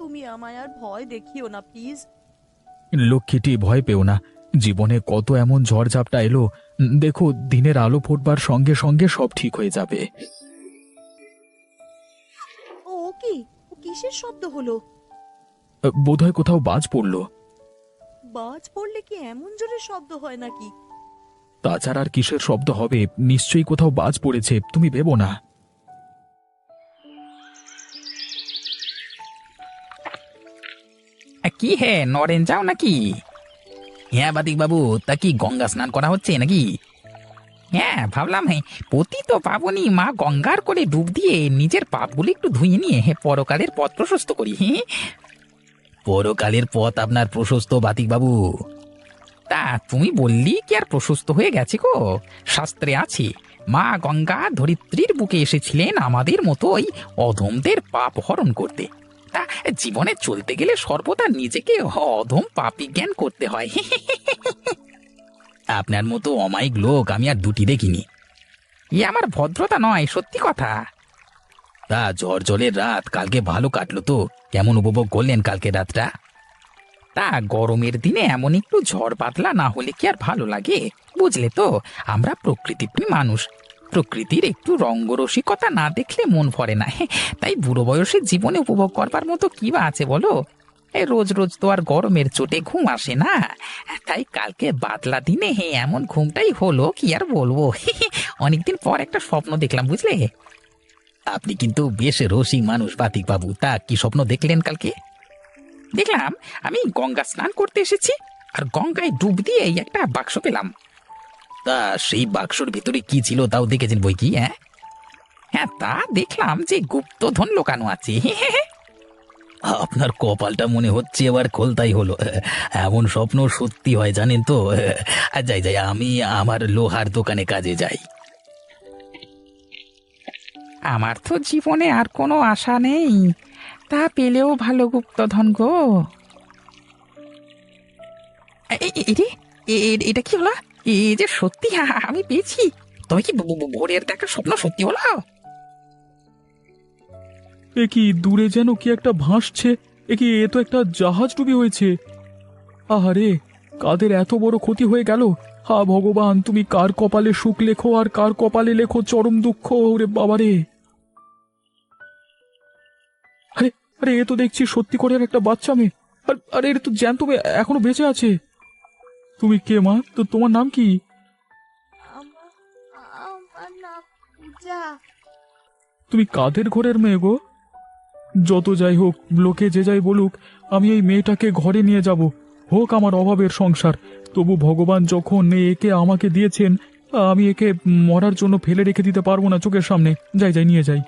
তুমি আমায় আর ভয় দেখিও না প্লিজ। লক্ষ্মীটি, ভয় পেও না। জীবনে কত এমন ঝড়ঝাপটা এলো। দেখো, দিনের আলো ফুটবার সঙ্গে সঙ্গে সব ঠিক হয়ে যাবে। ও কি? ও কিসের শব্দ হলো? বোধহয় কোথাও বাজ পড়লো। বাজ পড়লে কি এমন জোরে শব্দ হয় নাকি? তাছাড়া আর কিসের শব্দ হবে? নিশ্চয়ই কোথাও বাজ পড়েছে, তুমি ভেবো না। কি হে, নরেন যাও নাকি? হ্যাঁ বাতিক বাবু, তা কি গঙ্গা স্নান করা হচ্ছে নাকি? হ্যাঁ ভাবলাম, হ্যাঁ পতিত পাবনী মা গঙ্গার করে ডুব দিয়ে নিজের পাপগুলি একটু ধুয়ে নিয়ে পরকালের পথ প্রশস্ত করি। হ্যাঁ, পরকালের পথ আপনার প্রশস্ত বাতিক বাবু? তা তুমি বললি কি আর প্রশস্ত হয়ে গেছে গো? শাস্ত্রে আছে, মা গঙ্গা ধরিত্রীর বুকে এসেছিলেন আমাদের মতো ওই অধমদের পাপ হরণ করতে। তা জীবনে চলতে গেলে সর্বদা নিজেকে অধম পাপী জ্ঞান করতে হয়। আপনার মতো অমায়িক লোক আমি আর দুটি দেখিনি। ই আমার ভদ্রতা নয়, সত্যি কথা। তা ঝড় জলের রাত কালকে ভালো কাটলো তো? কেমন উপভোগ করলেন কালকে রাতটা? তা গরমের দিনে এমন একটু ঝড় বাদলা না হলে কি আর ভালো লাগে? বুঝলে তো, আমরা প্রকৃতিপ্রেমী মানুষ। প্রকৃতির একটু রঙ্গরসিকতা না দেখলে মন ভরে না। তাই বুড়ো বয়সে জীবনে উপভোগ করবার মতো কি বা আছে বলো? এই রোজ রোজ তো আর গরমের চোটে ঘুম আসে না। তাই কালকে বাদলা দিনে এমন ঘুমটাই হলো, কি আর বলবো। অনেকদিন পর একটা স্বপ্ন দেখলাম, বুঝলে? আপনি কিন্তু বেশ রসিক মানুষ বাতিক বাবু। তা কি স্বপ্ন দেখলেন কালকে? দেখলাম আমি গঙ্গা স্নান করতে এসেছি, আর গঙ্গায় ডুব দিয়ে এই একটা বাক্স পেলাম। তা সেই বাক্সর ভিতরে কি ছিল তাও দেখেছেন বই কি? হ্যাঁ হ্যাঁ, তা দেখলাম যে গুপ্তধন লোকানো আছে। আপনার কপালটা মনে হচ্ছে এবার খোলতাই হলো। এমন স্বপ্ন সত্যি হয় জানেন তো। যাই যাই, আমি আমার লোহার দোকানে কাজে যাই। আমার তো জীবনে আর কোনো আশা নেই, তা পেলেও ভালো গুপ্তধন গো। এটা কি হলো? এই যে সত্যি আমি পেয়েছি? তবে কি ভোরের দেখা স্বপ্ন সত্যি হলো? এ কি, দূরে যেন কি একটা ভাসছে। এ কি, এ তো একটা জাহাজ ডুবি হয়েছে। আহারে, কাদের এত বড় ক্ষতি হয়ে গেল। হা ভগবান, তুমি কার কপালে সুখ লেখো আর কার কপালে লেখো চরম দুঃখ। ওরে বাবারে! আরে আরে, এ তো দেখছি সত্যি করে একটা বাচ্চা মেয়ে। আরে, এটা তো জ্যান্ত মেয়ে, এখনো বেঁচে আছে। তুমি কে মা? তো তোমার নাম কি? আমার আমার নাম পূজা। তুমি কাদের ঘরের মেয়ে গো? যত যাই হোক, লোকে যে যাই বলুক, আমি এই মেয়েটাকে ঘরে নিয়ে যাব। হোক আমার অভাবের সংসার, তবু ভগবান যখন একে আমাকে দিয়েছেন, আমি একে মরার জন্য ফেলে রেখে দিতে পারবো না চোখের সামনে। যাই যাই, নিয়ে যাই।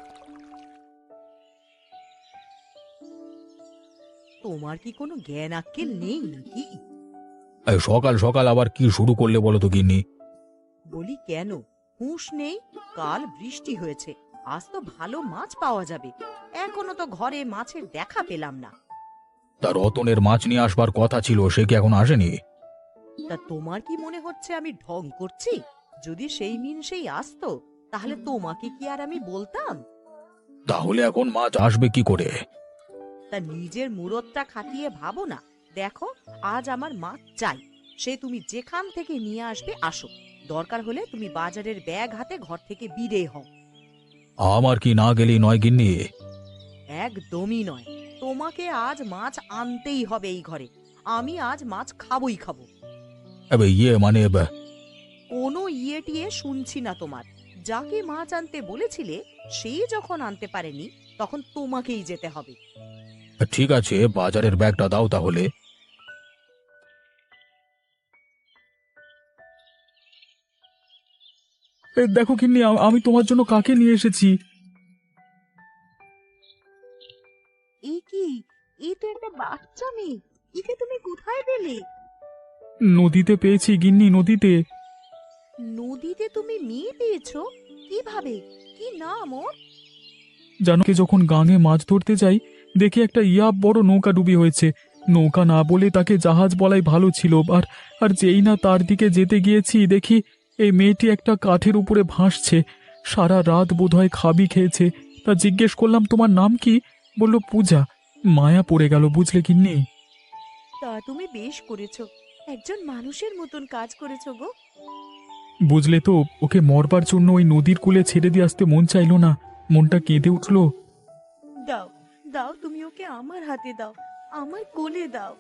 তোমার কি কোনো জ্ঞান আক্কেল নেই নাকি? সকাল সকাল আবার কি শুরু করলে বলো তো গিন্নি? বলি কেন, হুঁশ নেই? কাল বৃষ্টি হয়েছে, আজ তো ভালো মাছ পাওয়া যাবে। এখনো তো ঘরে মাছের দেখা পেলাম না। তার রতনের মাছ নিয়ে আসবার কথা ছিল, সে কি এখন আসেনি? তা তোমার কি মনে হচ্ছে আমি ঢং করছি? যদি সেই সেই আসতো, তাহলে তোমাকে কি আর আমি বলতাম? তাহলে এখন মাছ আসবে কি করে? তা নিজের মুরতটা খাটিয়ে ভাবো না। দেখো, আজ আমার মাছ চাই, সে তুমি যেখান থেকে নিয়ে আসবে আসো। দরকার হলে তুমি বাজারের ব্যাগ হাতে ঘর থেকে বিদে হও। আমার কি না গেলেই নয় গিন্নি? একদমই নয়, তোমাকে আজ মাছ আনতেই হবে এই ঘরে। আমি আজ মাছ খাবোই খাবো। মানে কোনো ইয়ে টিয়ে শুনছি না তোমার। যাকে মাছ আনতে বলেছিলে, সেই যখন আনতে পারেনি, তখন তোমাকেই যেতে হবে। ঠিক আছে, বাজারের ব্যাগটা দাও তাহলে। দেখো গিন্নি, আমি তোমার জন্য কাকে নিয়ে এসেছি। এ কি? এ তো একটা বাচ্চা মেয়ে। একে তুমি কোথায় পেলে? নদীতে পেয়েছি গিন্নি, নদীতে। নদীতে তুমি মেয়ে পেয়েছো? কিভাবে? কি নাম ওর? জানো কি, যখন গাঙে মাছ ধরতে যাই, দেখি একটা বড় নৌকা ডুবি হয়েছে। নৌকা না বলে তাকে জাহাজ বলাই ভালো ছিল। আর আর যেই না তার দিকে যেতে গিয়েছি, দেখি এই মেয়েটি একটা কাঠের উপরে ভাসছে। সারা রাত বোধহয় খাবি খেয়েছে। তা জিজ্ঞেস করলাম, তোমার নাম কি? বলল পূজা। মায়া পড়ে গেল, বুঝলে গিন্নি? তা তুমি বেশ করেছো, একজন মানুষের মতন কাজ করেছো গো। বুঝলে তো, ওকে মরবার জন্য ওই নদীর কূলে ছেড়ে দিয়ে আসতে মন চাইলো না, মনটা কেঁদে উঠলো। দাও, দাও, তুমি ওকে আমার হাতে দাও, আমার কোলে দাও।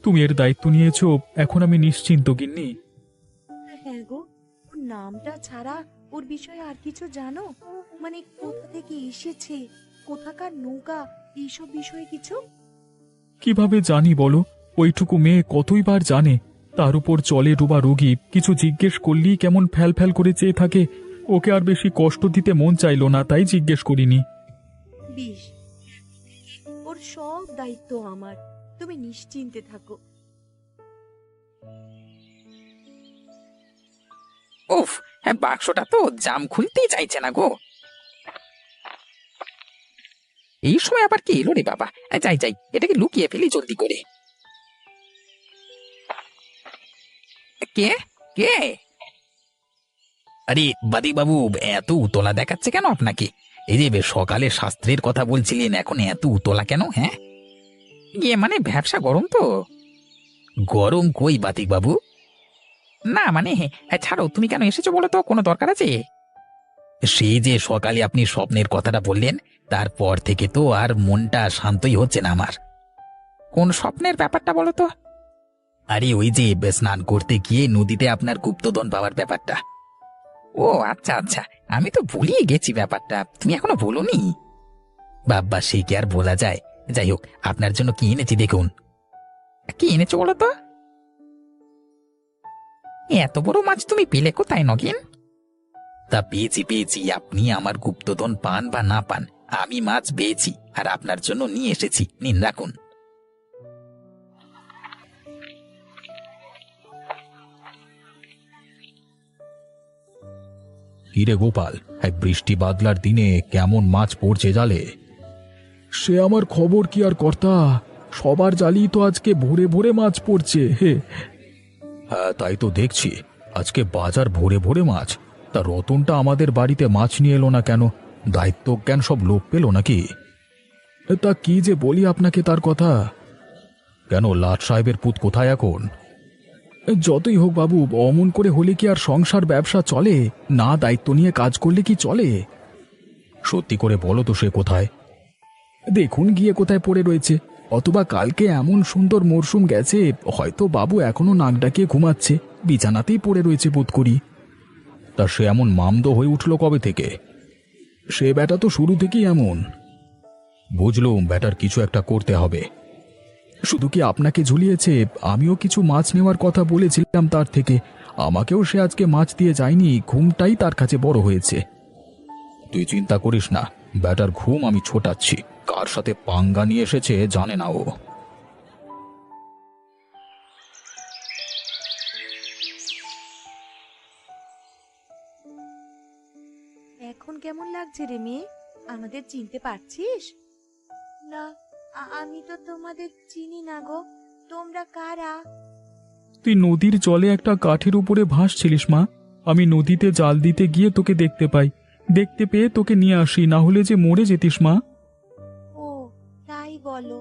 তুমি এর দায়িত্ব নিয়েছো, এখন আমি নিশ্চিন্ত গিন্নি। হ্যাঁ গো, ওর নামটা ছাড়া ওর বিষয়ে আর কিছু জানো? মানে কোথা থেকে এসেছে, কোথাকার নৌকা, এইসব বিষয়ে কিছু? কিভাবে জানি বলো? ওইটুকু মেয়ে কতই বার জানে, তার উপর জলে ডোবা রোগী, কিছু জিজ্ঞেস করলেই কেমন ফ্যাল ফ্যাল করে চেয়ে থাকে। ওকে আর বেশি কষ্ট দিতে মন চাইলো না, তাই জিজ্ঞেস করিনি। বেশ, ওর সব দায়িত্ব আমার, তুমি নিশ্চিন্তে থাকো। উফ, হ্যাঁ, বাক্সটা তো জাম খুলতেই চাইছে না গো। এই সময় আবার কি এলো রে বাবা! যাই যাই, এটাকে লুকিয়ে ফেলি জলদি করে। কে? কে? আরে বাদিক বাবু, এত উতলা দেখাচ্ছে কেন আপনাকে? এই যে সকালে শাস্ত্রের কথা বলছিলেন, এখন এত উতলা কেন? হ্যাঁ, ইয়ে মানে ব্যবসা গরম তো। গরম কই বাতিক বাবু? না মানে, ছাড়ো, তুমি কেন এসেছো বলো তো, কোনো দরকার আছে? সেই যে সকালে আপনি স্বপ্নের কথাটা বললেন, তারপর থেকে তো আর মনটা শান্তই হচ্ছে না আমার। কোন স্বপ্নের ব্যাপারটা বলো তো? আরে ওই যে স্নান করতে গিয়ে নদীতে আপনার গুপ্তধন পাওয়ার ব্যাপারটা। ও আচ্ছা আচ্ছা, আমি তো ভুলিয়ে গেছি ব্যাপারটা, তুমি এখনো বলোনি। বাবা, সে কি আর বলা যায়? যাই হোক, আপনার জন্য কি এনেছি দেখুন। কি এনেছো বলো তো? এত বড় মাছ তুমি পেলে কোথায় নগেন? তা পেয়েছি পেয়েছি, আপনি আমার গুপ্তধন পান বা না পান, আমি মাছ পেয়েছি আর আপনার জন্য নিয়ে এসেছি, নিন রাখুন। কিরে গোপাল, এই বৃষ্টি বাদলার দিনে কেমন মাছ পড়ছে জালে? সে আমার খবর কি আর কর্তা, সবার জালেই তো আজকে ভোরে ভোরে মাছ পড়ছে। হে, হ্যাঁ তাই তো দেখছি, আজকে বাজার ভোরে ভোরে মাছ। তা রতনটা আমাদের বাড়িতে মাছ নিয়ে এলো না কেন? দায়িত্ব জ্ঞান সব লোপ পেল নাকি? তা কি যে বলি আপনাকে তার কথা। কেন, লাট সাহেবের পুত কোথায় এখন? যতই হোক বাবু, অমন করে হলে কি আর সংসার ব্যবসা চলে? না দায়িত্ব নিয়ে কাজ করলে কি চলে? সত্যি করে বলো তো, সে কোথায়? দেখুন গিয়ে কোথায় পড়ে রয়েছে, অথবা কালকে এমন সুন্দর মরশুম গেছে, হয়তো বাবু এখনো নাক ডাকিয়ে ঘুমাচ্ছে, বিছানাতেই পড়ে রয়েছে বোধ করি। তা সে এমন মামদো হয়ে উঠল কবে থেকে? সে ব্যাটা তো শুরু থেকেই এমন। বুঝলুম, ব্যাটার কিছু একটা করতে হবে। শুধু কি আপনাকে ঝুলিয়েছে? আমিও কিছু মাছ নেওয়ার কথা বলেছিলাম তার থেকে, আমাকেও সে আজকে মাছ দিয়ে যায়নি, ঘুমটাই তার কাছে বড় হয়েছে। তুই চিন্তা করিস না, ব্যাটার ঘুম আমি ছোটাচ্ছি, কার সাথে পাঙ্গা নিয়ে এসেছে জানে না ও। এখন কেমন লাগছে রে মেয়ে? আমাদের চিনতে পারছিস? না, আমি তো তোমাদের চিনি না গো, তোমরা কারা? তুই নদীর জলে একটা কাঠের উপরে ভাসছিলিস মা, আমি নদীতে জাল দিতে গিয়ে তোকে দেখতে পাই, দেখতে পেয়ে তোকে নিয়ে আসি, না হলে যে মরে যেতিস মা। ও, তাই বলো।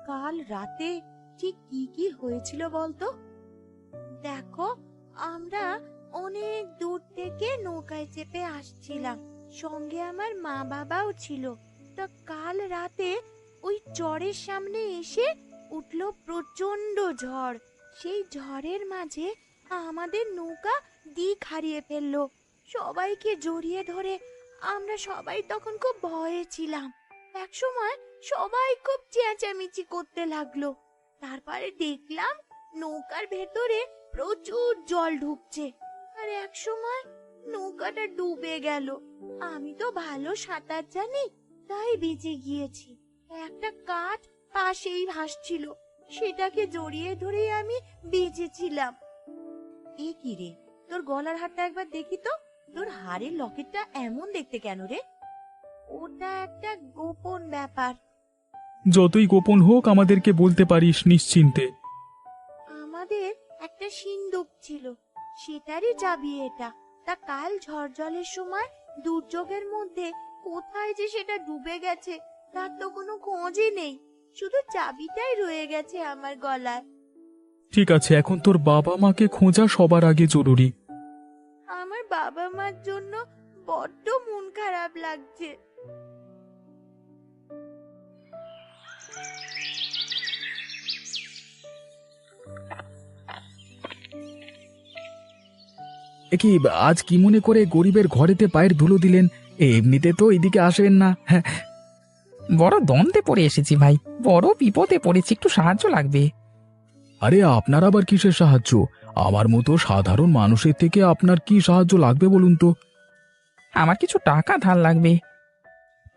কাল রাতে ঠিক কি কি হয়েছিল বলতো? দেখো, আমরা অনেক দূর থেকে নৌকায় চেপে আসছিলাম, সঙ্গে আমার মা বাবাও ছিল। তা কাল রাতে ওই চরের সামনে এসে উঠলো প্রচন্ড ঝড়। সেই ঝড়ের মাঝে আমাদের নৌকা দিক হারিয়ে ফেললো। সবাইকে জড়িয়ে ধরে আমরা সবাই তখন খুব ভয়ে ছিলাম। একসময় সবাই খুব চেঁচামেচি করতে লাগলো। তারপরে দেখলাম নৌকার ভেতরে প্রচুর জল ঢুকছে, আর এক সময় নৌকাটা ডুবে গেল। আমি তো ভালো সাঁতার জানি, তাই বেঁচে গিয়েছি। একটা কাঠ পাশেই ভাসছিল, সেটাকে জড়িয়ে ধরে আমি বেঁচেছিলাম। এ কি রে, তোর গলার হারটা একবার দেখি তো, তোর হাড়ের লকেটটা এমন দেখতে কেন রে? ওটা একটা গোপন ব্যাপার। যতই গোপন হোক আমাদেরকে বলতে পারিস নিশ্চিন্তে। আমাদের একটা সিন্দুক ছিল, সেটারই চাবি এটা। তা কাল ঝড় জলের সময় দুর্যোগের মধ্যে কোথায় যে সেটা ডুবে গেছে তার তো কোনো খোঁজই নেই, শুধু চাবিটাই রয়ে গেছে আমার গলায়। ঠিক আছে, এখন তোর বাবা মাকে খোঁজা সবার আগে জরুরি। আমার বাবা মার জন্য বড্ড মন খারাপ লাগছে। কি আজ কি মনে করে গরিবের ঘরেতে পায়ের ধুলো দিলেন? এমনিতে তো এদিকে আসেন না। হ্যাঁ, বড় দ্বন্দ্বে পড়ে এসেছি ভাই, বড় বিপদে পড়েছি, একটু সাহায্য লাগবে। আরে আপনার আবার কিসের সাহায্য? আমার মতো সাধারণ মানুষের থেকে আপনার কি সাহায্য লাগবে বলুন তো? আমার কিছু টাকা ধার লাগবে।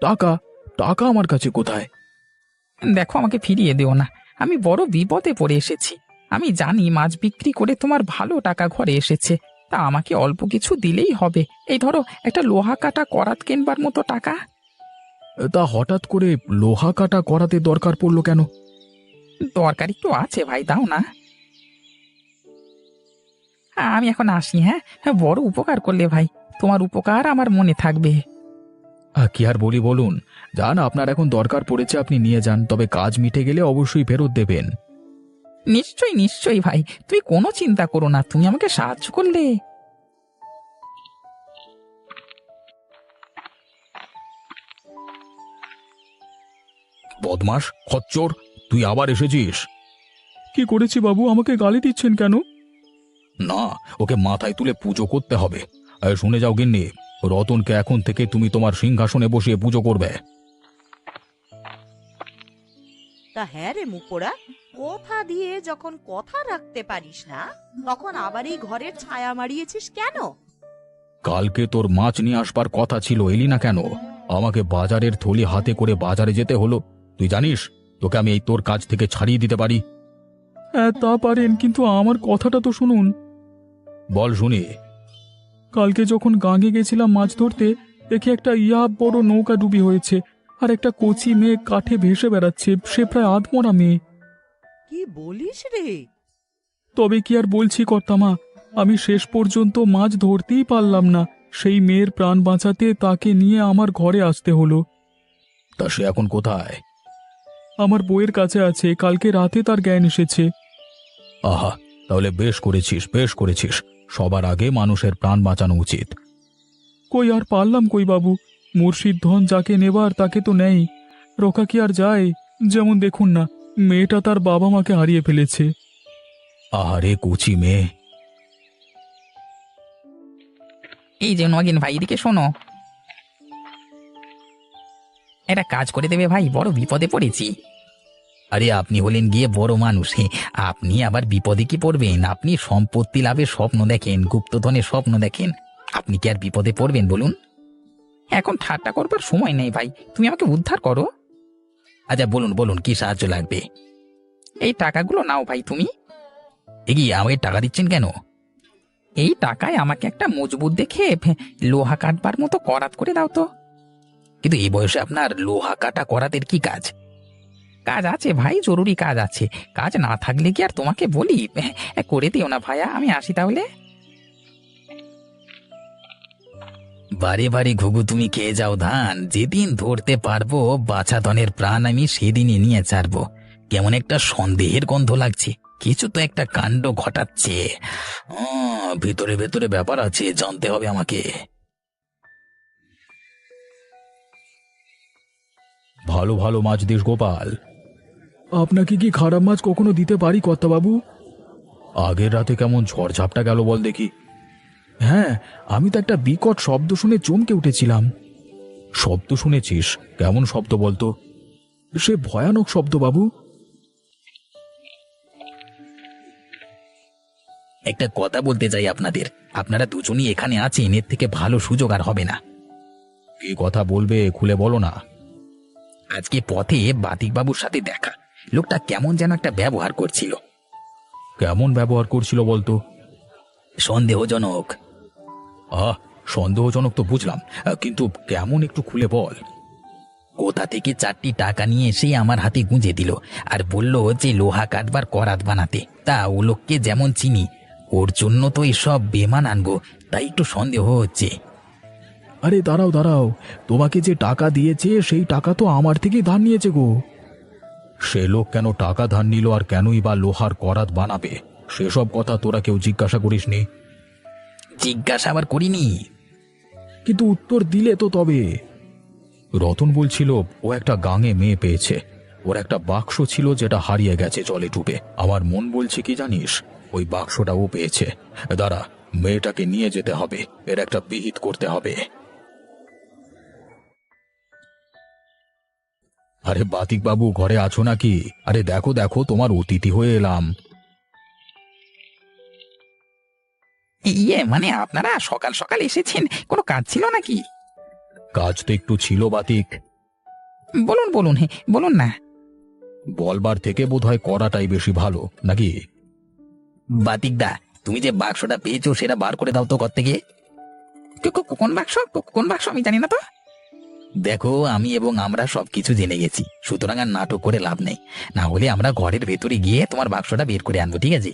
টাকা? টাকা আমার কাছে কোথায়? দেখো, আমাকে ফিরিয়ে দিও না, আমি বড় বিপদে পড়ে এসেছি। আমি জানি মাছ বিক্রি করে তোমার ভালো টাকা ঘরে এসেছে, তা আমাকে অল্প কিছু দিলেই হবে। এই ধরো, একটা লোহা কাটা করাত কেনবার মতো টাকা। তা হঠাৎ করে লোহা কাটা করাতে দরকার পড়লো কেন? দরকার একটু আছে ভাই, দাও না। আমি এখন আসি। হ্যাঁ হ্যাঁ, বড় উপকার করলে ভাই, তোমার উপকার আমার মনে থাকবে। কি আর বলি বলুন, যান, আপনার এখন দরকার পড়েছে, আপনি নিয়ে যান, তবে কাজ মিটে গেলে অবশ্যই ফেরত দেবেন। নিশ্চয়ই নিশ্চয়ই ভাই, তুমি কোনো চিন্তা করো না, তুমি আমাকে সাহায্য করলে। বদমাস, খচ্চর, তুই আবার এসেছিস? কি করেছি বাবু, আমাকে গালি দিচ্ছেন কেন? না, ওকে মাথায় তুলে পুজো করতে হবে। শুনে যাও গিন্নি, রতনকে এখন থেকে তুমি তোমার সিংহাসনে বসিয়ে পুজো করবে। তা হ্যাঁ রে মুখোড়া, কথা দিয়ে যখন কথা রাখতে পারিস না, তখন আবার এই ঘরের ছায়া মারিয়েছিস কেন? কালকে তোর মাছ নিয়ে আসবার কথা ছিল, এলি না কেন? আমাকে বাজারের থলি হাতে করে বাজারে যেতে হলো। তুই জানিস তোকে আমি এই তোর কাজ থেকে ছাড়িয়ে দিতে পারি। হ্যাঁ তা পারেন, কিন্তু আমার কথাটা তো শুনুন। বল শুনি। কালকে যখন গাঙে গেছিলাম মাছ ধরতে, দেখি একটা বড় নৌকা ডুবি হয়েছে, আর একটা কচি মেয়ে কাঠে ভেসে বেড়াচ্ছে, সে প্রায় আধমরা মেয়ে। কি বলিস রে? তবে কি আর বলছি কর্তামা, আমি শেষ পর্যন্ত মাছ ধরতেই পারলাম না, সেই মেয়ের প্রাণ বাঁচাতে তাকে নিয়ে আমার ঘরে আসতে হলো। তা সে এখন কোথায়? আমার বউয়ের কাছে আছে, কালকে রাতে তার জ্ঞান এসেছে। আহা, তাহলে বেশ করেছিস, বেশ করেছিস, সবার আগে মানুষের প্রাণ বাঁচানো উচিত। কই আর পারলাম কই বাবু, মুর্শিদ ধন যাকে নেবার তাকে তো নেই, রোকা কি আর যায়? যেমন দেখুন না, মেয়েটা তার বাবা মাকে হারিয়ে ফেলেছে। আহারে কুচি মেয়ে। এই যে নগেন ভাই, এদিকে শোনো, একটা কাজ করে দেবে ভাই, বড় বিপদে পড়েছি। আরে আপনি হলেন গিয়ে বড় মানুষ, আপনি আবার বিপদে কি পড়বেন? আপনি সম্পত্তি লাভের স্বপ্ন দেখেন, গুপ্তধনের স্বপ্ন দেখেন, আপনি কি আর বিপদে পড়বেন বলুন? এখন ঠাট্টা করবার সময় নেই ভাই, তুমি আমাকে উদ্ধার করো। আচ্ছা বলুন বলুন, কি সাহায্য লাগবে? এই টাকাগুলো নাও ভাই তুমি। এগিয়ে আমাকে টাকা দিচ্ছেন কেন? এই টাকায় আমাকে একটা মজবুত দেখে লোহা কাটবার মতো করাত করে দাও তো। কিন্তু এই বয়সে আপনার লোহা কাটা করাতের কি কাজ? কাজ আছে ভাই, জরুরি কাজ আছে, কাজ না থাকলে কি আর তোমাকে বলি? করে দিও না ভাইয়া, আমি আসি তাহলে। বারে বারে ঘুঘু তুমি খেয়ে যাও ধান, যেদিন ধরতে পারবো বাছা ধনের প্রাণ আমি সেদিনই নিয়ে ছাড়বো। কেমন একটা সন্দেহের গন্ধ লাগছে, কিছু তো একটা কাণ্ড ঘটাচ্ছে। ভিতরে ভেতরে ব্যাপার আছে, জানতে হবে আমাকে। ভালো ভালো মাছ দিস গোপাল। আপনাকে কি খারাপ মাছ কখনো দিতে পারি কর্তাবাবু? আগের রাতে কেমন ঝড়ঝাপটা গেল বল দেখি। হ্যাঁ, আমি তো একটা বিকট শব্দ শুনে চমকে উঠেছিলাম। শব্দ শুনেছিস? কেমন শব্দ বলতো? সে ভয়ানক শব্দ বাবু। একটা কথা বলতে চাই আপনাদের, আপনারা দুজনই এখানে আছেন, এর থেকে ভালো সুযোগ আর হবে না। কি কথা বলবে, খুলে বলো না। আজকে পথে বাতিকবাবুর সাথে দেখা, লোকটা কেমন যেন একটা ব্যবহার করছিল। কেমন ব্যবহার করছিল বলতো? সন্দেহজনক। সন্দেহজনক তো বুঝলাম, কিন্তু কেমন একটু খুলে বল। কোথা থেকে 4টি টাকা নিয়ে এসে আমার হাতে গুঁজে দিল, আর বলল যে লোহা কাটবার করাত বানাতে। তা ও লোককে যেমন চিনি, ওর জন্য তো এসব বেমান আনবো, তাই একটু সন্দেহ হচ্ছে। আরে দাঁড়াও দাঁড়াও, তোমাকে যে টাকা দিয়েছে সেই টাকা তো আমার থেকেই ধার নিয়েছে গো। সে লোক কেন টাকা ধার নিল আর কেনই বা লোহার করাত বানাবে, সেসব কথা তোরা কেউ জিজ্ঞাসা করিসনি? জিজ্ঞাসা আবার করিনি। কিন্তু উত্তর দিলে তো তবে। রতন বলছিল ও একটা গাঙে মেয়ে পেয়েছে, ওর একটা বাক্স ছিল যেটা হারিয়ে গেছে জলে ডুবে। আমার মন বলছে কি জানিস, ওই বাক্সটা ও পেয়েছে। দাঁড়া, মেয়েটাকে নিয়ে যেতে হবে, এর একটা বিহিত করতে হবে। আরে বাতিক বাবু, ঘরে আছো নাকি? আরে দেখো দেখো, তোমার অতিথি হয়ে এলাম। ইয়ে মানে আপনারা সকাল সকাল এসেছেন, কোনো কাজ ছিল নাকি? কাজ তো একটু ছিল বাতিক। বলুন বলুন, হ্যাঁ বলুন না। বলবার থেকে বোধহয় করাটাই বেশি ভালো নাকি? বাতিকদা, তুমি যে বাক্সটা পেয়েছো সেটা বার করে দাও তো ঘর থেকে। কোন বাক্স? কোন বাক্স আমি জানি না তো। দেখো, আমি এবং আমরা সবকিছু জেনে গেছি, সুতরাং আর নাটক করে লাভ নেই। না হলে আমরা ঘরের ভেতরে গিয়ে তোমার বাক্সটা বের করে আনবো, ঠিক আছে?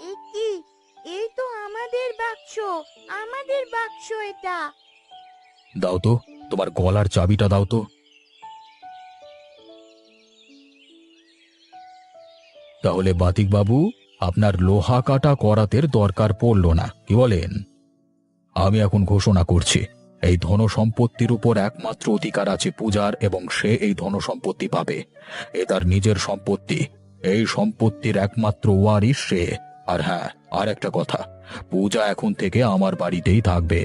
এ কি? এই তো আমাদের বাক্স, আমাদের বাক্স এটা। দাও তো, তোমার গলার চাবিটা দাও তো। তাহলে বাতিক বাবু, আপনার লোহা কাটা করাতের দরকার পড়ল না, কি বলেন? আমি এখন ঘোষণা করছি, এই ধন সম্পত্তির উপর একমাত্র অধিকার আছে পূজার, এবং সে এই ধন সম্পত্তি পাবে। এ তার নিজের সম্পত্তি, এই সম্পত্তির একমাত্র ওয়ারিশ সে। আর হ্যাঁ, আর একটা কথা, পূজা এখন থেকে আমার বাড়িতেই থাকবে।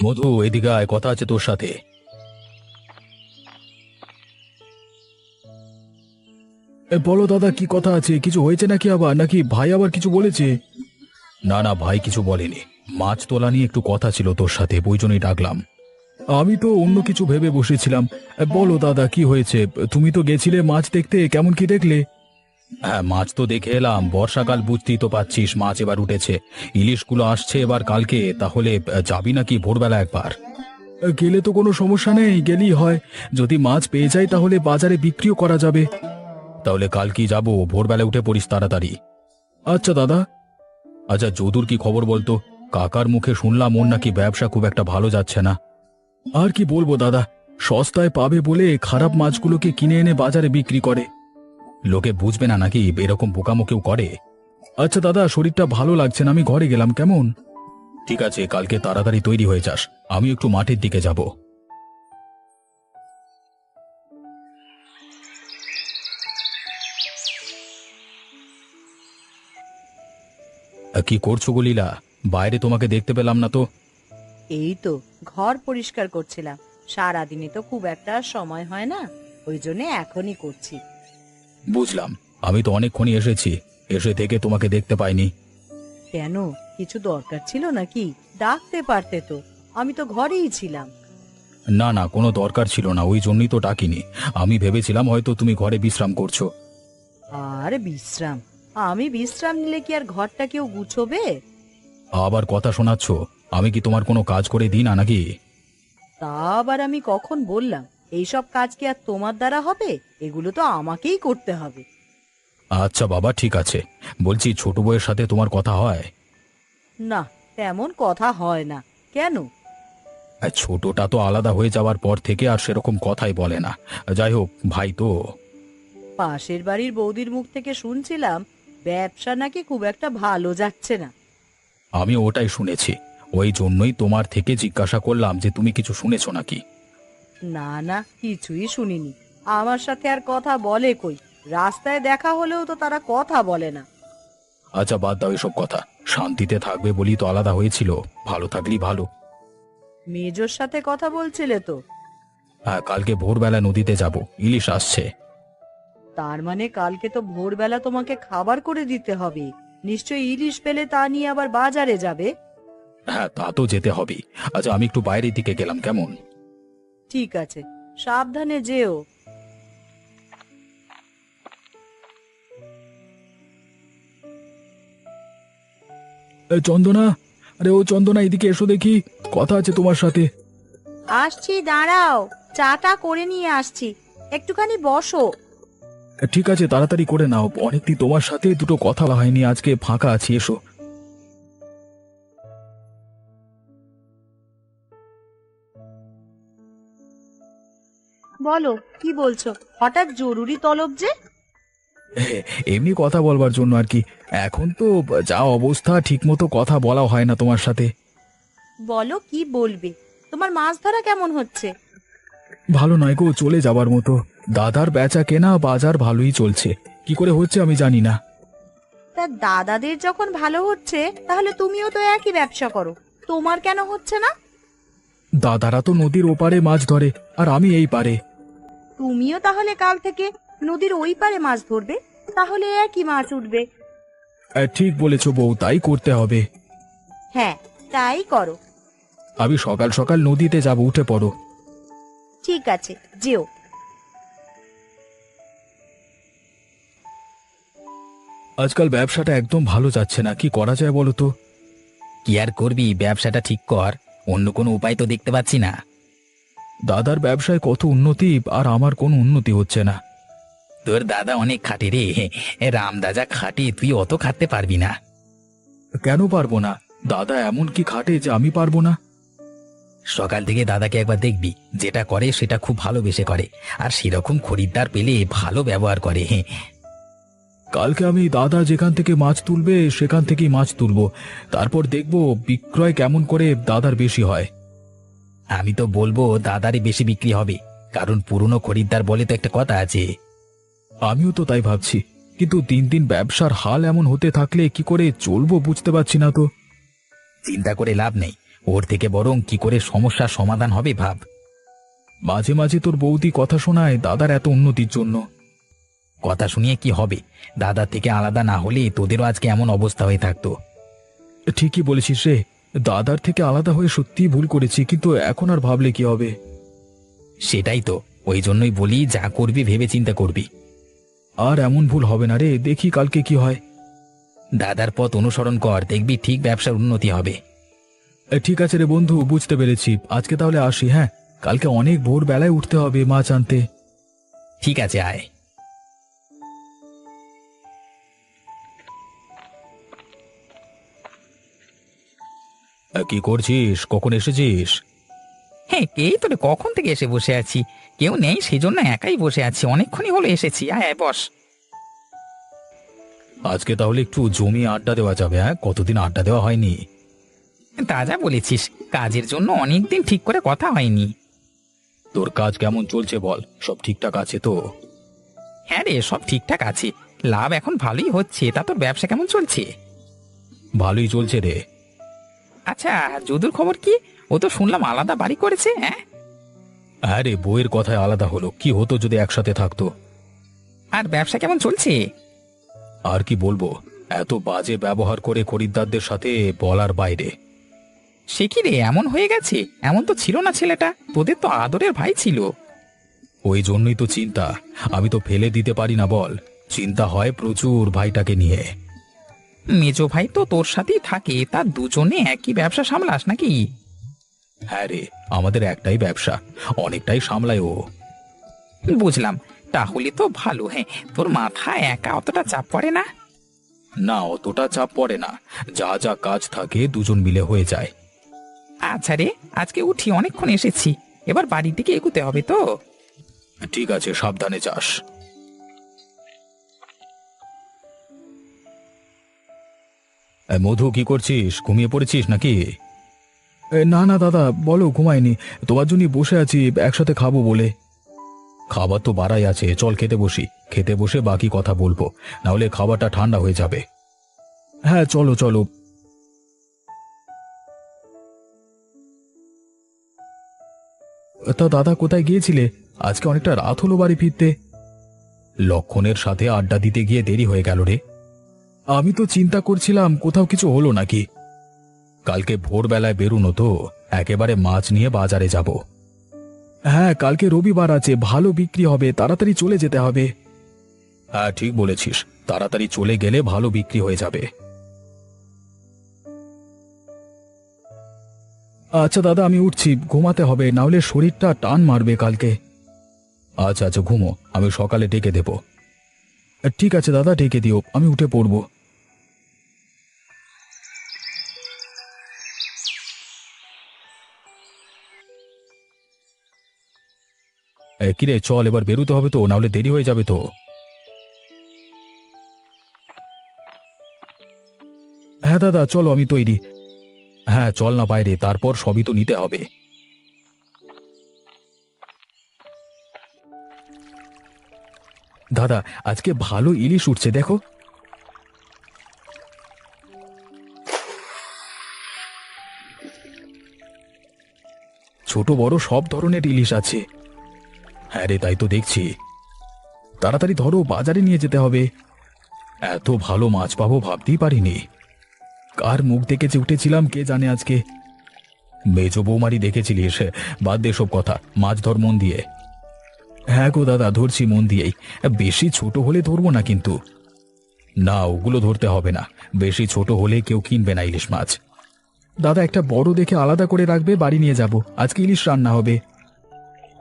মধু, এদিকে আয়, কথা আছে তোর সাথে। বলো দাদা, কি কথা আছে? কিছু হয়েছে নাকি আবার, নাকি ভাই আবার কিছু বলেছে? না না, ভাই কিছু বলেনি। মাছ তোলা নিয়ে একটু কথা ছিল তোর সাথে, ওই জন্যই ডাকলাম। আমি তো অন্য কিছু ভেবে বসেছিলাম। বলো দাদা, কি হয়েছে? তুমি তো গেছিলে মাছ দেখতে, কেমন কি দেখলে? হ্যাঁ, মাছ তো দেখে এলাম। বর্ষাকাল বুঝতেই তো পাচ্ছিস, মাছ এবার উঠেছে। ইলিশগুলো আসছে এবার কালকে। তাহলে যাবি নাকি ভোরবেলা একবার? গেলে তো কোনো সমস্যা নেই, গেলেই হয়। যদি মাছ পেয়ে যাই তাহলে বাজারে বিক্রিও করা যাবে। তাহলে কাল কি যাবো? ভোরবেলা উঠে পড়িস তাড়াতাড়ি। আচ্ছা দাদা। আচ্ছা, যদুর কি খবর বলতো? কাকার মুখে শুনলাম ওর নাকি ব্যবসা খুব একটা ভালো যাচ্ছে না। আর কি বলবো দাদা, সস্তায় পাবে বলে খারাপ মাছগুলোকে কিনে এনে বাজারে বিক্রি করে। লোকে বুঝবে না নাকি এরকম বোকামো কেউ করে? আচ্ছা দাদা, শরীরটা ভালো লাগছে না, আমি ঘরে গেলাম, কেমন? ঠিক আছে, কালকে তাড়াতাড়ি তৈরি হয়ে যাস, আমি একটু মাঠের দিকে যাব। কি করছো গো লীলা? বাইরে তোমাকে দেখতে পেলাম না তো। এই তো ঘর পরিষ্কার করছিলাম, সারাদিনে তো খুব একটা সময় হয় না, ওই জন্য এখনই করছি। বুঝলাম, আমি তো অনেকক্ষণই এসেছি, এসে থেকে তোমাকে দেখতে পাইনি। কেন, কিছু দরকার ছিল নাকি? ডাকতে পারতে তো, আমি তো ঘরেই ছিলাম। না না, কোনো দরকার ছিল না, ওই জন্যই তো ডাকিনি। আমি ভেবেছিলাম হয়তো তুমি ঘরে বিশ্রাম করছো। আর বিশ্রাম? আমি বিশ্রাম নিলে কি আর ঘরটা কেউ গুছোবে? আবার কথা শোনাচ্ছ? আমি কি তোমার কোনো কাজ করে দিই না নাকি? তা আবার আমি কখন বললাম? এইসব কাজ কি আর তোমার দ্বারা হবে? এগুলো তো আমাকেই করতে হবে। আচ্ছা বাবা, ঠিক আছে। বলছি, ছোট বউয়ের সাথে তোমার কথা হয়? না, তেমন কথা হয় না। কেন? ছোটটা তো আলাদা হয়ে যাওয়ার পর থেকে আর সেরকম কথাই বলে না। যাই হোক, ভাই তো। পাশের বাড়ির বৌদির মুখ থেকে শুনছিলাম ব্যবসা নাকি খুব একটা ভালো যাচ্ছে না। আমি ওটাই শুনেছি, ওই জন্যই তোমার থেকে জিজ্ঞাসা করলাম যে তুমি কিছু শুনেছো নাকি। না না, কিছুই শুনিনি। আমার সাথে আর কথা বলে কই? রাস্তায় দেখা হলেও তো তারা কথা বলে না। আচ্ছা বাদ দাও এসব কথা, শান্তিতে থাকবে বলি তো আলাদা হয়েছিল, ভালো থাকলেই ভালো। মেজোর সাথে কথা বলছিলে তো? হ্যাঁ, কালকে ভোরবেলা নদীতে যাব, ইলিশ আসছে। তার মানে কালকে তো ভোরবেলা তোমাকে খাবার করে দিতে হবে। নিশ্চয়ই ইলিশ পেলে তা নিয়ে আবার বাজারে যাবে। হ্যাঁ, তা তো যেতে হবেই। আচ্ছা, আমি একটু বাইরের দিকে গেলাম, কেমন? ঠিক আছে, সাবধানে যেও। চন্দনা, আরে ও চন্দনা, এদিকে এসো দেখি, কথা আছে তোমার সাথে। আসছি, দাঁড়াও, চাটা করে নিয়ে আসছি। একটুখানি বসো। ঠিক আছে, তাড়াতাড়ি করে নাও, অনেকদিন তোমার সাথে দুটো কথা বলা হয়নি, আজকে ফাঁকা আছি, এসো। বলো, কি বলছো? হঠাৎ জরুরি তলব যে? এমনি কথা বলবার জন্য আর কি। এখন তো যা অবস্থা, ঠিকমতো কথা বলা হয় না তোমার সাথে। বলো, কি বলবে? তোমার মাছ ধরা কেমন হচ্ছে? ভালো নয় গো, চলে যাবার মতো। দাদার বেচা কেনা বাজার ভালোই চলছে, কি করে হচ্ছে আমি জানি না। তা দাদাদের যখন ভালো হচ্ছে, তাহলে তুমিও তো একই ব্যবসা করো, তোমার কেন হচ্ছে না? দাদারা তো নদীর ওপারে মাছ ধরে, আর আমি এই পারে। তুমিও তাহলে কাল থেকে নদীর ওই পারে মাছ ধরবে, তাহলে একই মাছ উঠবে। ঠিক বলেছ বউ, তাই করতে হবে। হ্যাঁ, তাই করো। আমি সকাল সকাল নদীতে যাব, উঠে পড়ো। ঠিক আছে, যেও। আজকাল ব্যবসাটা একদম ভালো যাচ্ছে না, কি করা যায় বলো তো? কি আর করবি, ব্যবসাটা ঠিক কর, অন্য কোনো উপায় তো দেখতে পাচ্ছি না। দাদার ব্যবসায় কত উন্নতি, আর আমার কোনো উন্নতি হচ্ছে না। তোর দাদা অনেক খাটে রে, রামদাদা খাটে, তুই অত খাটতে পারবি না। কেন পারবো না? দাদা এমন কি খাটে যে আমি পারবো না? সকাল থেকে দাদাকে একবার দেখবি, যেটা করে সেটা খুব ভালোবেসে করে, আর সেরকম খরিদ্দার পেলে ভালো ব্যবহার করে। কালকে আমি দাদা যেখান থেকে মাছ তুলবে সেখান থেকেই মাছ তুলবো, তারপর দেখবো বিক্রয় কেমন করে দাদার বেশি হয়। আমি তো বলবো দাদারই বেশি বিক্রি হবে, কারণ পুরনো খরিদ্দার বলে তো একটা কথা আছে। আমিও তো তাই ভাবছি, কিন্তু দিন দিন ব্যবসার হাল এমন হতে থাকলে কি করে চলবো বুঝতে পারছি না তো। চিন্তা করে লাভ নেই, ওর থেকে বরং কি করে সমস্যার সমাধান হবে ভাব। মাঝে মাঝে তোর বৌদি কথা শোনায় দাদার এত উন্নতির জন্য। কথা শুনিয়ে কি হবে, দাদার থেকে আলাদা না হলে তোদেরও আজকে এমন অবস্থা হয়ে থাকতো। ঠিকই বলেছিস রে, দাদার থেকে আলাদা হয়ে সত্যিই ভুল করেছি, কিন্তু এখন আর ভাবলে কি হবে? সেটাই তো, ওই জন্যই বলি যা করবি ভেবে চিন্তা করবি। আর এমন ভুল হবে না রে, দেখি কালকে কি হয়। দাদার পথ অনুসরণ কর, দেখবি ঠিক ব্যবসার উন্নতি হবে। ঠিক আছে রে বন্ধু, বুঝতে পেরেছি, আজকে তাহলে আসি। হ্যাঁ, কালকে অনেক ভোরবেলায় উঠতে হবে মাছ আনতে। ঠিক আছে, আয়। কি করছিস, কখন এসেছিস? হ্যাঁ, এই তো রে, কখন থেকে এসে বসে আছি, কেউ নেই সেই জন্য একাই বসে আছি, অনেকক্ষণই হলো এসেছি। আয় আয়, বস। আজকে তাহলে একটু জমিয়ে আড্ডা দেওয়া যাবে? হ্যাঁ, কতদিন আড্ডা দেওয়া হয়নি। তাজা বলেছিস, কাজের জন্য অনেকদিন ঠিক করে কথা হয়নি। তোর কাজ কেমন চলছে বল, সব ঠিকঠাক আছে তো? হ্যাঁ রে, সব ঠিকঠাক আছে, লাভ এখন ভালোই হচ্ছে। তা তোর ব্যবসা কেমন চলছে? ভালোই চলছে রে। আচ্ছা, যদুর খবর কি? ও তো শুনলাম আলাদা বাড়ি করেছে। হ্যাঁ, হ্যাঁ রে, বইয়ের কথায় আলাদা হলো, কি হতো যদি একসাথে থাকতো। আর ব্যবসা কেমন চলছে? আর কি বলবো, এত বাজে ব্যবহার করে খরিদ্দারদের সাথে বলার বাইরে। সে কি রে, এমন হয়ে গেছে? এমন তো ছিল না ছেলেটা, তোদের তো আদরের ভাই ছিল। ওই জন্যই তো চিন্তা, আমি তো ফেলে দিতে পারি না বল, চিন্তা হয় প্রচুর ভাইটাকে নিয়ে। মেজো ভাই তো তোর সাথেই থাকে, তা দুজনে একই ব্যবসা সামলাস নাকি? হ্যাঁ রে, আমাদের একটাই ব্যবসা, অনেকটাই সামলায় ও। বুঝলাম, তাহলে তো ভালো। হ্যাঁ, তোর মাথায় একা অতটা চাপ পড়ে না। না, অতটা চাপ পড়ে না, যা যা কাজ থাকে দুজন মিলে হয়ে যায়। আচ্ছা রে, আজকে উঠি, অনেকক্ষণ এসেছি, এবার বাড়ির দিকে এগুতে হবে তো। ঠিক আছে, সাবধানে যাস। মধু, কি করছিস, ঘুমিয়ে পড়েছিস নাকি? না না দাদা, বলো, ঘুমাইনি, তোমার জন্য বসে আছি একসাথে খাবো বলে। খাবার তো বাড়াই আছে, চল খেতে বসি, খেতে বসে বাকি কথা বলবো, না হলে খাবারটা ঠান্ডা হয়ে যাবে। হ্যাঁ, চলো চলো। তা দাদা, কোথায় গিয়েছিলে? আজকে অনেকটা রাত হলো বাড়ি ফিরতে। লক্ষণের সাথে আড্ডা দিতে গিয়ে দেরি হয়ে গেল রে। আমি তো চিন্তা করছিলাম কোথাও কিছু হলো নাকি। কালকে ভোরবেলায় বেরুনো তো, একেবারে মাছ নিয়ে বাজারে যাব। হ্যাঁ, কালকে রবিবার আছে, ভালো বিক্রি হবে, তাড়াতাড়ি চলে যেতে হবে। হ্যাঁ, ঠিক বলেছিস, তাড়াতাড়ি চলে গেলে ভালো বিক্রি হয়ে যাবে। আচ্ছা দাদা, আমি উঠছি, ঘুমাতে হবে, না হলে শরীরটা টান মারবে কালকে। আচ্ছা আচ্ছা ঘুমো, আমি সকালে ডেকে দেব। ঠিক আছে দাদা, ডেকে দিও, আমি উঠে পড়ব। কিরে চল, এবার বেরোতে হবে তো, নাহলে দেরি হয়ে যাবে তো। হ্যাঁ দাদা চলো, আমি তৈরি। হ্যাঁ চল না বাইরে, তারপর সবই তো নিতে হবে। দাদা আজকে ভালো ইলিশ উঠছে দেখো। ছোট বড় সব ধরনের ইলিশ আছে। হ্যাঁ রে, তাই তো দেখছি। তাড়াতাড়ি ধরো, বাজারে নিয়ে যেতে হবে। এত ভালো মাছ পাবো ভাবতেই পারিনি। কার মুখ দেখে যে উঠেছিলাম কে জানে আজকে। মেজো বৌমারি দেখেছিলিস? বাদ দে সব কথা, মাছ ধর মন দিয়ে। হ্যাঁ গো দাদা, ধরছি মন দিয়েই। বেশি ছোট হলে ধরবো না কিন্তু। না, ওগুলো ধরতে হবে না, বেশি ছোট হলে কেউ কিনবে না ইলিশ মাছ। দাদা একটা বড় দেখে আলাদা করে রাখবে, বাড়ি নিয়ে যাব, আজকে ইলিশ রান্না হবে।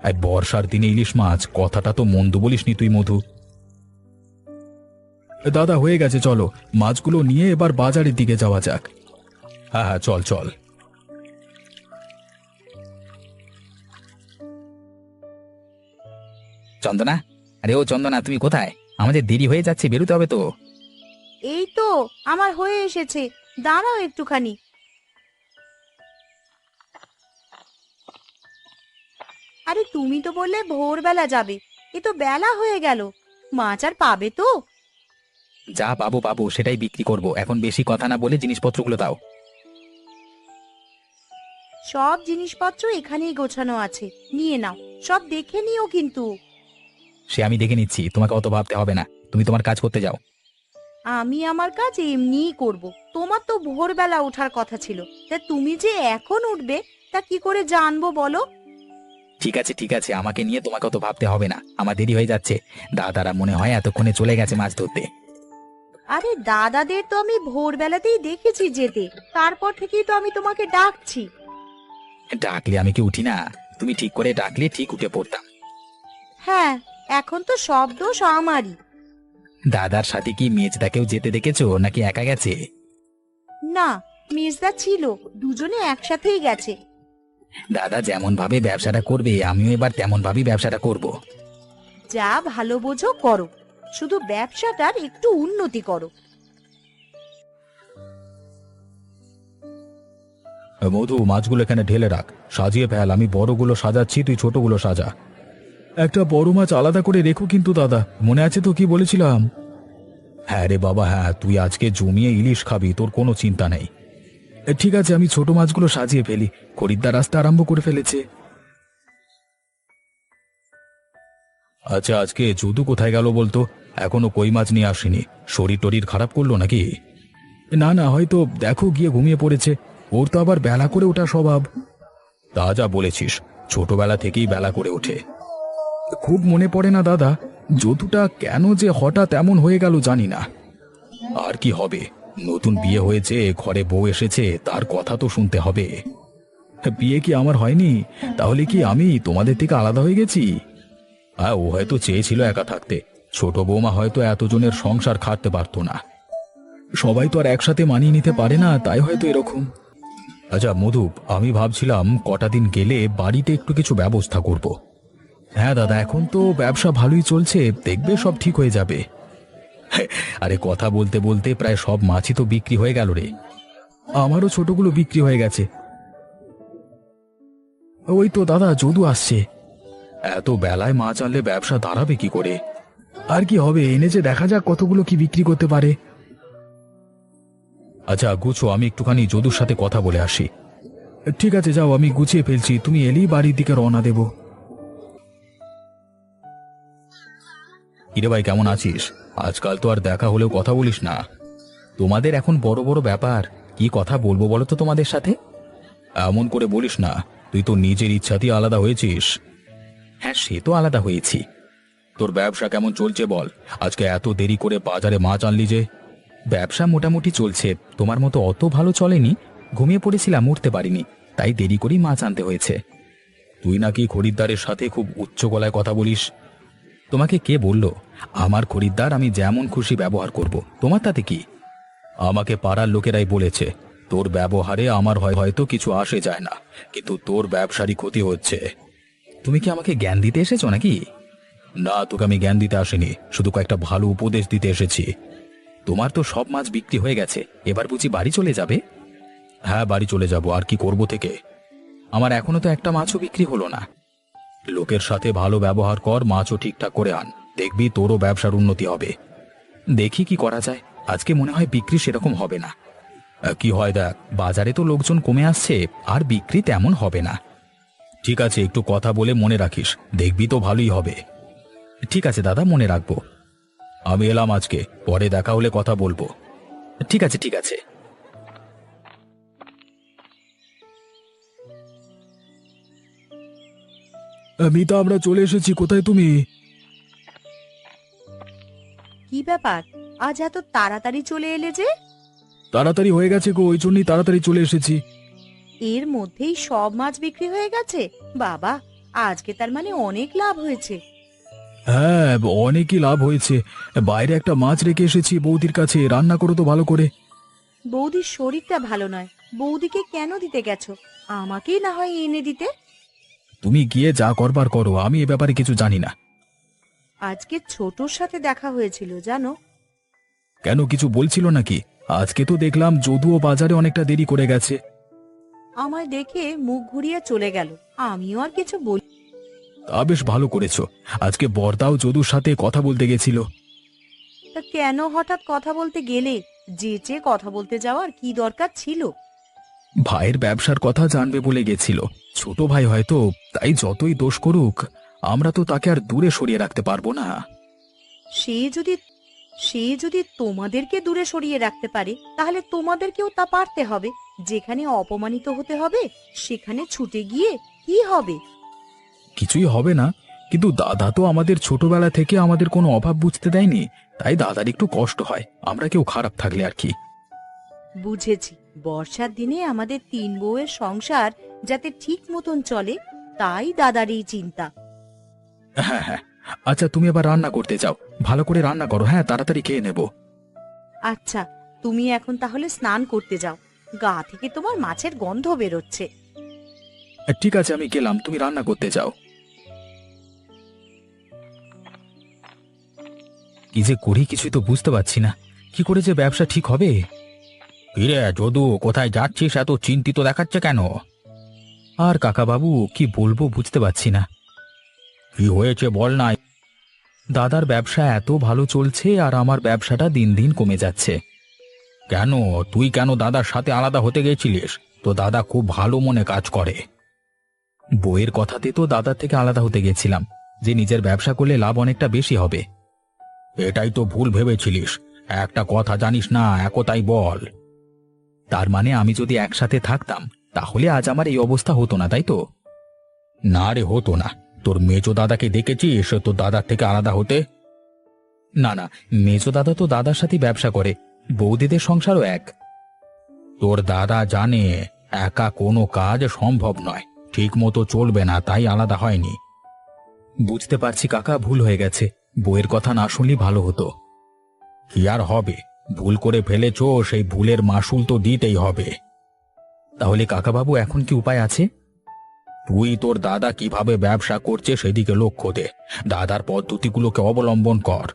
আর বর্ষার দিনে ইলিশ মাছ, কথাটা তো মন্দ বলিসনি তুই মধু। দাদা হয়ে গেছে, চলো মাছগুলো নিয়ে এবার বাজারের দিকে যাওয়া যাক। হ্যাঁ হ্যাঁ চল চল। চন্দনা, আরে ও চন্দনা, তুমি কোথায়? আমাদের দেরি হয়ে যাচ্ছে, বেরোতে হবে তো। এই তো আমার হয়ে এসেছে, দাঁড়াও একটুখানি। আরে তুমি তো বললে ভোরবেলা যাবে, এ তো বেলা হয়ে গেল, মাছ আর পাবে তো? যা পাবো পাবো সেটাই বিক্রি করব, এখন বেশি কথা না বলে জিনিসপত্রগুলো দাও। সব জিনিসপত্র এখানেই গোছানো আছে, নিয়ে নাও, সব দেখে নিও কিন্তু। সে আমি দেখে নিচ্ছি, তোমাকে অত ভাবতে হবে না, তুমি তোমার কাজ করতে যাও। আমি আমার কাজ এমনিই করব, তোমার তো ভোরবেলা ওঠার কথা ছিল, তা তুমি যে এখন উঠবে তা কি করে জানবো বলো? ঠিক আছে, আমাকে নিয়ে তোমাকে অত ভাবতে হবে না, আমার দেরি হয়ে যাচ্ছে। দাদারা মনে হয় এতক্ষণে চলে গেছে মাছ ধরতে। আরে দাদাদের তো আমি ভোরবেলাতেই দেখেছি যেতে, তারপর থেকেই তো আমি তোমাকে ডাকছি। ডাকলে আমি কি উঠি না? তুমি ঠিক করে ডাকলে ঠিক উঠে পড়তাম। হ্যাঁ, এখন তো সব দোষ আমারই। দাদার সাথে কি মেজদাকেও যেতে দেখেছো নাকি একা গেছে? না, মির্জা ছিল, দুজনে একসাথেই গেছে। দাদা যেমন ভাবে ব্যবসাটা করবে, আমিও এবার তেমন ভাবেই ব্যবসাটা করব। যা ভালো বোঝো করো, শুধু ব্যবসাটার একটু উন্নতি করো। মধু, মাছগুলো এখানে ঢেলে রাখ, সাজিয়ে ফেল, আমি বড়গুলো সাজাচ্ছি, তুই ছোটগুলো সাজা। একটা বড় মাছ আলাদা করে রেখো কিন্তু দাদা, মনে আছে তো কি বলেছিলাম? হ্যাঁ রে বাবা হ্যাঁ, তুই আজকে জমিয়ে ইলিশ খাবি, তোর কোনো চিন্তা নেই। ঠিক আছে, আমি ছোট মাছগুলো সাজিয়ে ফেলি, খরিদ্দার আসতে আরম্ভ করে ফেলেছে। আচ্ছা আজকে যদু কোথায় গেল বলতো? এখনো কই মাছ নিয়ে আসেনি, শরীর টরির খারাপ করলো নাকি? না না, হয়তো দেখো গিয়ে ঘুমিয়ে পড়েছে, ওর তো আবার বেলা করে ওঠা স্বভাব। তা যা বলেছিস, ছোটবেলা থেকেই বেলা করে ওঠে। খুব মনে পড়ে না দাদা, যদুটা কেন যে হঠাৎ এমন হয়ে গেল জানি না। আর কি হবে, নতুন বিয়ে হয়েছে, ঘরে বউ এসেছে, তার কথা তো শুনতে হবে। বিয়ে কি আমার হয়নি? তাহলে কি আমি তোমাদের থেকে আলাদা হয়ে গেছি? ও হয়তো চেয়েছিল একা থাকতে, ছোট বৌমা হয়তো এতজনের সংসার খাটতে পারতো না। সবাই তো আর একসাথে মানিয়ে নিতে পারে না, তাই হয়তো এরকম। আচ্ছা মধু, আমি ভাবছিলাম কটা দিন গেলে বাড়িতে একটু কিছু ব্যবস্থা করব। হ্যাঁ দাদা, এখন তো ব্যবসা ভালোই চলছে, দেখবে সব ঠিক হয়ে যাবে। আরে কথা বলতে বলতে প্রায় সব মাছই তো বিক্রি হয়ে গেল রে। আমারও ছোটগুলো বিক্রি হয়ে গেছে। ওই তো দাদা যদু আসছে। এত বেলায় মাছ আনলে ব্যবসা দাঁড়াবে কি করে? আর কি হবে, এনেছে, দেখা যাক কতগুলো কি বিক্রি করতে পারে। আচ্ছা গুছো, আমি একটুখানি যদুর সাথে কথা বলে আসি। ঠিক আছে যাও, আমি গুছিয়ে ফেলছি, তুমি এলেই বাড়ির দিকে রওনা দেব। কিরে ভাই, কেমন আছিস? আজকাল তো আর দেখা হলেও কথা বলিস না। তোমাদের এখন বড় বড় ব্যাপার, কি কথা বলবো বলো তো তোমাদের সাথে? এমন করে বলিস না, তুই তো নিজের ইচ্ছাতেই আলাদা হয়েছিস। হ্যাঁ সে তো আলাদা হয়েছি। তোর ব্যবসা কেমন চলছে বল? আজকে এত দেরি করে বাজারে মাছ আনলি যে? ব্যবসা মোটামুটি চলছে, তোমার মতো অত ভালো চলেনি, ঘুমিয়ে পড়েছিলাম, উঠতে পারিনি, তাই দেরি করেই মাছ আনতে হয়েছে। তুই নাকি খরিদ্দারের সাথে খুব উচ্চ গলায় কথা বলিস, তোমাকে কে বলল আমার খরিদ্দার আমি যেমন খুশি ব্যবহার করব? তোমার তাতে কি? আমাকে পাড়ার লোকেরাই বলেছে তোর ব্যবহারে আমার হয়তো কিছু আসে যায় না, কিন্তু তোর ব্যবসারই ক্ষতি হচ্ছে। তুমি কি আমাকে জ্ঞান দিতে এসেছো নাকি? না, তোকে আমি জ্ঞান দিতে আসিনি, শুধু কয়েকটা ভালো উপদেশ দিতে এসেছি। তোমার তো সব মাছ বিক্রি হয়ে গেছে, এবার বুঝি বাড়ি চলে যাবে? হ্যাঁ, বাড়ি চলে যাব, আর কি করব থেকে। আমার এখনো তো একটা মাছও বিক্রি হলো না। লোকের সাথে ভালো ব্যবহার কর, মাছও ঠিকঠাক করে আন, দেখবি তোরও ব্যবসার উন্নতি হবে। দেখি কি করা যায়, আজকে মনে হয় বিক্রি সেরকম হবে না। কি হয় দেখ, বাজারে তো লোকজন কমে আসছে, আর বিক্রি তেমন হবে না। ঠিক আছে, একটু কথা বলে মনে রাখিস, দেখবি তো ভালোই হবে। ঠিক আছে দাদা, মনে রাখবো। আমি এলাম আজকে, পরে দেখা হলে কথা বলবো। ঠিক আছে, ঠিক আছে। মিতা, আমরা চলে এসেছি, কোথায় তুমি? কি ব্যাপার, আজ এত তাড়াতাড়ি চলে এলে যে? তাড়াতাড়ি হয়ে গেছে গো, ওই জন্যই তাড়াতাড়ি চলে এসেছি। এর মধ্যেই সব মাছ বিক্রি হয়ে গেছে? বাবা, আজকে তার মানে অনেক লাভ হয়েছে। হ্যাঁ, অনেকই লাভ হয়েছে। বাইরে একটা মাছ রেখে এসেছি বৌদির কাছে, রান্না করো তো ভালো করে। বৌদির শরীরটা ভালো নয়, বৌদিকে কেন দিতে গেছো? আমাকেই না হয় এনে দিতে। তুমি গিয়ে যা করবার করো, আমি এ ব্যাপারে কিছু জানি না। আজকে ছোটর সাথে দেখা হয়েছিল জানো? কেন, কিছু বলছিল নাকি? আজকে তো দেখলাম যদুও বাজারে অনেকটা দেরি করে গেছে। আমায় দেখে মুখ ঘুরিয়ে চলে গেল, আমিও আর কিছু বলি। তা বেশ ভালো করেছো। আজকে বর্দাও যদুর সাথে কথা বলতে গেছিল। তা কেন হঠাৎ কথা বলতে গেলে? যেচে কথা বলতে যাওয়ার কি দরকার ছিল? ভাইয়ের ব্যবসার কথা জানবে বলে গেছিল। ছোট ভাই হয়তো, তাই যতই দোষ করুক আমরা তো তাকে আর দূরে সরিয়ে রাখতে পারবো না। সে যদি তোমাদেরকে দূরে সরিয়ে রাখতে পারে, তাহলে তোমাদেরকেও তা পারতে হবে। যেখানে অপমানিত হতে হবে সেখানে ছুটে গিয়ে কি হবে? কিছুই হবে না, কিন্তু দাদা তো আমাদের ছোটবেলা থেকে আমাদের কোনো অভাব বুঝতে দেয়নি, তাই দাদার একটু কষ্ট হয় আমরা কেউ খারাপ থাকলে আর কি। বুঝেছি, বর্ষার দিনে আমাদের 3 বউয়ের সংসার যাতে ঠিক মতন চলে, তাই দাদার এই চিন্তা। হ্যাঁ হ্যাঁ, আচ্ছা তুমি এবার রান্না করতে যাও, ভালো করে রান্না করো। হ্যাঁ, তাড়াতাড়ি খেয়ে নেব। আচ্ছা, তুমি এখন তাহলে স্নান করতে যাও, গা থেকে তোমার মাছের গন্ধ বেরোচ্ছে। ঠিক আছে, আমি গেলাম, তুমি রান্না করতে যাও। কি যে করি কিছুই তো বুঝতে পারছি না, কি করে যে ব্যবসা ঠিক হবে। কিরে যদু, কোথায় যাচ্ছিস? এত চিন্তিত দেখাচ্ছে কেন? আর কাকা বাবু, কি বলবো বুঝতে পারছি না। কি হয়েছে বল না। দাদার ব্যবসা এত ভালো চলছে আর আমার ব্যবসাটা দিন দিন কমে যাচ্ছে। কেন, তুই কেন দাদার সাথে আলাদা হতে গেছিলিস? তো দাদা খুব ভালো মনে কাজ করে। বইয়ের কথাতে তো দাদার থেকে আলাদা হতে গেছিলাম, যে নিজের ব্যবসা করলে লাভ অনেকটা বেশি হবে। এটাই তো ভুল ভেবেছিলিস। একটা কথা জানিস না, একতাই বল। তার মানে আমি যদি একসাথে থাকতাম তাহলে আজ আমার এই অবস্থা হতো না, তাই তো? না রে, হতো না। তোর মেজো দাদাকে দেখেছিস তোর দাদার থেকে আলাদা হতে? না না, মেজো দাদা তো দাদার সাথে ব্যবসা করে, বৌদিদের সংসারও এক। তোর দাদা জানে একা কোনো কাজ সম্ভব নয়, ঠিক মতো চলবে না, তাই আলাদা হয়নি। বুঝতে পারছি কাকা, ভুল হয়ে গেছে, বইয়ের কথা না শুনলে ভালো হতো। কি আর হবে, ভুল করে ফেলেছো, সেই ভুলের মাসুল তো দিতেই হবে। তাহলে কাকাবাবু, এখন কি উপায় আছে? তুই তোর দাদা কিভাবে ব্যবসা করছে সেদিকে লক্ষ্য দে, দাদার পদ্ধতিগুলোকে অবলম্বন কর।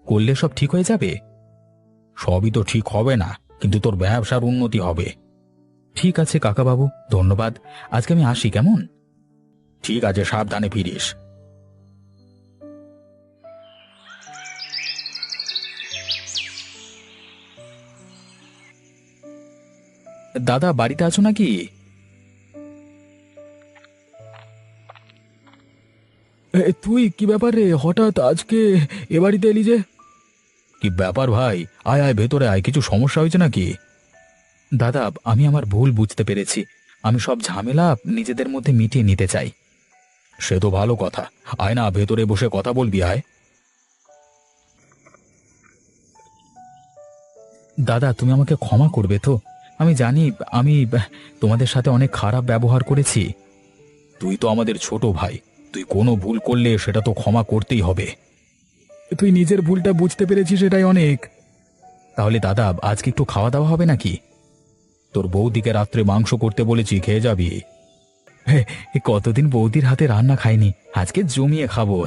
করলে সব ঠিক হয়ে যাবে? সবই তো ঠিক হবে না, কিন্তু তোর ব্যবসার উন্নতি হবে। ঠিক আছে কাকাবাবু, ধন্যবাদ। আজকে আমি আসি, কেমন? ঠিক আছে, সাবধানে ফিরিস। দাদা, বাড়িতে আছো নাকি? তুই কি ব্যাপার রে, হঠাৎ আজকে এ বাড়িতে এলি যে? কি ব্যাপার ভাই, আয় আয়, ভেতরে আয়, কিছু সমস্যা হয়েছে নাকি? দাদা, আমি আমার ভুল বুঝতে পেরেছি, আমি সব ঝামেলা নিজেদের মধ্যে মিটিয়ে নিতে চাই। সে তো ভালো কথা, আয় না, ভেতরে বসে কথা বলবি, আয়। দাদা, তুমি আমাকে ক্ষমা করবে তো? আমি জানি আমি তোমাদের সাথে অনেক খারাপ ব্যবহার করেছি। তুই তো আমাদের ছোট ভাই, তুই কোনো ভুল করলে সেটা তো ক্ষমা করতেই হবে। তুই নিজের ভুলটা বুঝতে পেরেছিস, এটাই অনেক। তাহলে দাদা, আজকে একটু খাওয়া দাওয়া হবে নাকি? তোর বৌদিকে রাত্রে মাংস করতে বলেছি, খেয়ে যাবি। কতদিন বৌদির হাতে রান্না খাইনি, আজকে জমিয়ে খাবো।